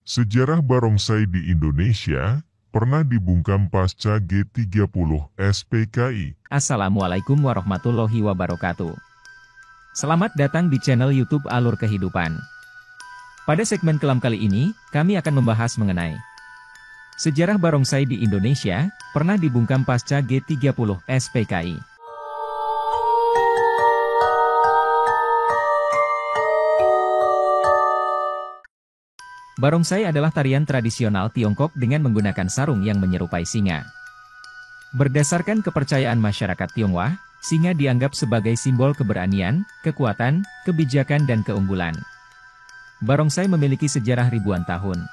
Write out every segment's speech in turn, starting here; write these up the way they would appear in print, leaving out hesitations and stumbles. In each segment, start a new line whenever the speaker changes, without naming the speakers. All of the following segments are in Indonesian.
Sejarah barongsai di Indonesia pernah dibungkam pasca G30 SPKI.
Assalamualaikum warahmatullahi wabarakatuh. Selamat datang di channel YouTube Alur Kehidupan. Pada segmen kelam kali ini, kami akan membahas mengenai sejarah barongsai di Indonesia, pernah dibungkam pasca G30 SPKI. Barongsai adalah tarian tradisional Tiongkok dengan menggunakan sarung yang menyerupai singa. Berdasarkan kepercayaan masyarakat Tionghoa, singa dianggap sebagai simbol keberanian, kekuatan, kebijakan dan keunggulan. Barongsai memiliki sejarah ribuan tahun.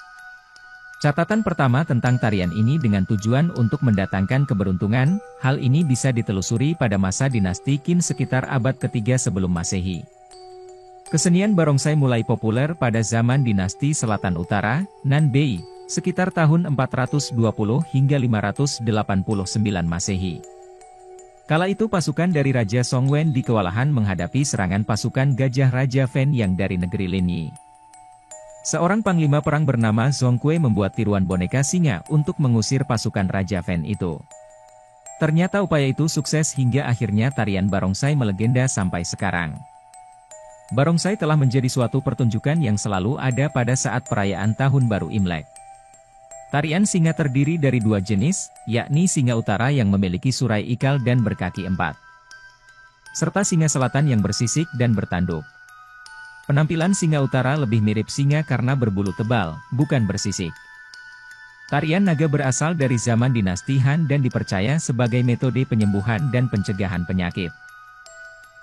Catatan pertama tentang tarian ini dengan tujuan untuk mendatangkan keberuntungan, hal ini bisa ditelusuri pada masa dinasti Qin sekitar abad ketiga sebelum Masehi. Kesenian barongsai mulai populer pada zaman dinasti Selatan Utara, Nanbei, sekitar tahun 420 hingga 589 Masehi. Kala itu pasukan dari Raja Songwen di kewalahan menghadapi serangan pasukan Gajah Raja Fen yang dari negeri Linyi. Seorang panglima perang bernama Zongkue membuat tiruan boneka singa untuk mengusir pasukan Raja Fen itu. Ternyata upaya itu sukses hingga akhirnya tarian barongsai melegenda sampai sekarang. Barongsai telah menjadi suatu pertunjukan yang selalu ada pada saat perayaan Tahun Baru Imlek. Tarian singa terdiri dari dua jenis, yakni singa utara yang memiliki surai ikal dan berkaki empat, serta singa selatan yang bersisik dan bertanduk. Penampilan singa utara lebih mirip singa karena berbulu tebal, bukan bersisik. Tarian naga berasal dari zaman dinasti Han dan dipercaya sebagai metode penyembuhan dan pencegahan penyakit.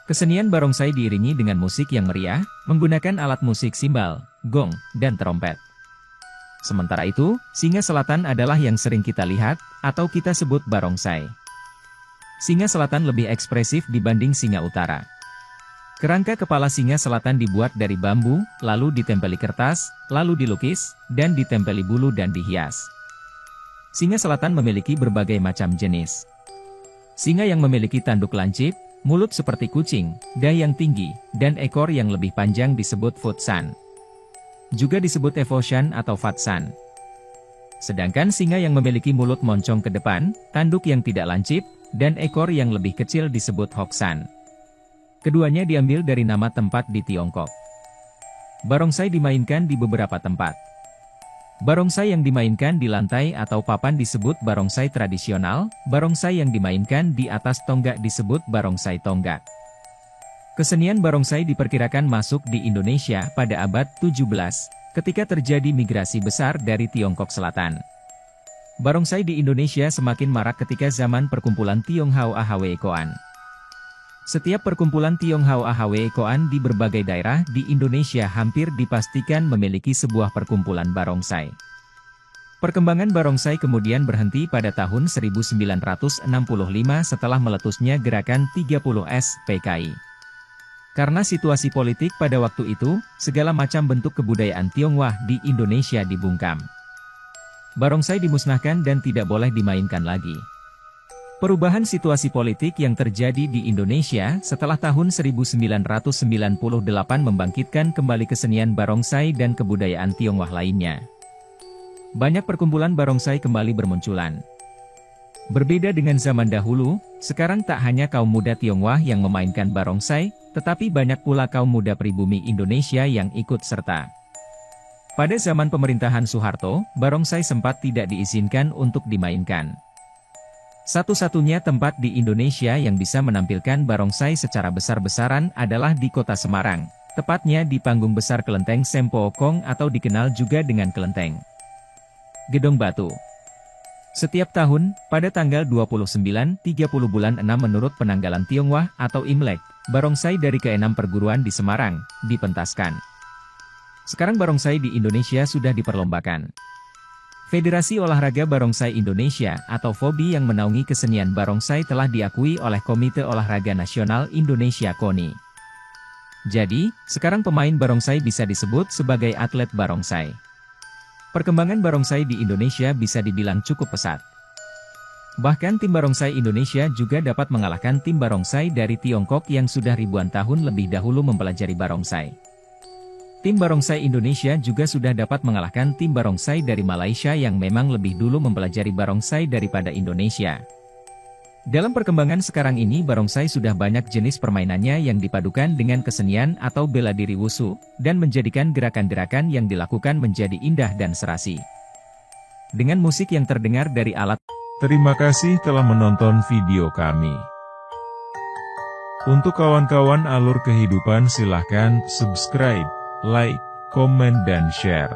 Kesenian barongsai diiringi dengan musik yang meriah, menggunakan alat musik simbal, gong, dan trompet. Sementara itu, singa selatan adalah yang sering kita lihat, atau kita sebut barongsai. Singa selatan lebih ekspresif dibanding singa utara. Kerangka kepala singa selatan dibuat dari bambu, lalu ditempeli kertas, lalu dilukis, dan ditempeli bulu dan dihias. Singa selatan memiliki berbagai macam jenis. Singa yang memiliki tanduk lancip, mulut seperti kucing, dada yang tinggi, dan ekor yang lebih panjang disebut futsan. Juga disebut evoshan atau fatsan. Sedangkan singa yang memiliki mulut moncong ke depan, tanduk yang tidak lancip, dan ekor yang lebih kecil disebut hoksan. Keduanya diambil dari nama tempat di Tiongkok. Barongsai dimainkan di beberapa tempat. Barongsai yang dimainkan di lantai atau papan disebut barongsai tradisional, barongsai yang dimainkan di atas tonggak disebut barongsai tonggak. Kesenian barongsai diperkirakan masuk di Indonesia pada abad 17, ketika terjadi migrasi besar dari Tiongkok Selatan. Barongsai di Indonesia semakin marak ketika zaman perkumpulan Tionghoa Hwekoan. Setiap perkumpulan Tionghoa Hwekoan di berbagai daerah di Indonesia hampir dipastikan memiliki sebuah perkumpulan barongsai. Perkembangan barongsai kemudian berhenti pada tahun 1965 setelah meletusnya gerakan 30 SPKI. Karena situasi politik pada waktu itu, segala macam bentuk kebudayaan Tionghoa di Indonesia dibungkam. Barongsai dimusnahkan dan tidak boleh dimainkan lagi. Perubahan situasi politik yang terjadi di Indonesia setelah tahun 1998 membangkitkan kembali kesenian barongsai dan kebudayaan Tionghoa lainnya. Banyak perkumpulan barongsai kembali bermunculan. Berbeda dengan zaman dahulu, sekarang tak hanya kaum muda Tionghoa yang memainkan barongsai, tetapi banyak pula kaum muda pribumi Indonesia yang ikut serta. Pada zaman pemerintahan Soeharto, barongsai sempat tidak diizinkan untuk dimainkan. Satu-satunya tempat di Indonesia yang bisa menampilkan barongsai secara besar-besaran adalah di kota Semarang, tepatnya di Panggung Besar Kelenteng Sempookong atau dikenal juga dengan Kelenteng Gedong Batu. Setiap tahun, pada tanggal 29-30 bulan 6 menurut penanggalan Tionghoa atau Imlek, barongsai dari ke-6 perguruan di Semarang dipentaskan. Sekarang barongsai di Indonesia sudah diperlombakan. Federasi Olahraga Barongsai Indonesia atau FOBI yang menaungi kesenian barongsai telah diakui oleh Komite Olahraga Nasional Indonesia KONI. Jadi, sekarang pemain barongsai bisa disebut sebagai atlet barongsai. Perkembangan barongsai di Indonesia bisa dibilang cukup pesat. Bahkan tim barongsai Indonesia juga dapat mengalahkan tim barongsai dari Tiongkok yang sudah ribuan tahun lebih dahulu mempelajari barongsai. Tim barongsai Indonesia juga sudah dapat mengalahkan tim barongsai dari Malaysia yang memang lebih dulu mempelajari barongsai daripada Indonesia. Dalam perkembangan sekarang ini barongsai sudah banyak jenis permainannya yang dipadukan dengan kesenian atau bela diri wushu, dan menjadikan gerakan-gerakan yang dilakukan menjadi indah dan serasi. Dengan musik yang terdengar dari alat.
Terima kasih telah menonton video kami. Untuk kawan-kawan alur kehidupan silahkan subscribe, like, komen dan share.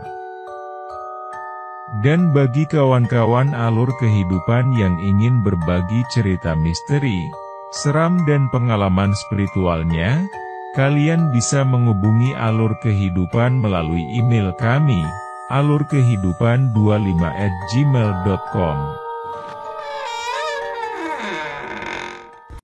Dan bagi kawan-kawan alur kehidupan yang ingin berbagi cerita misteri, seram dan pengalaman spiritualnya, kalian bisa menghubungi alur kehidupan melalui email kami, alurkehidupan25@gmail.com.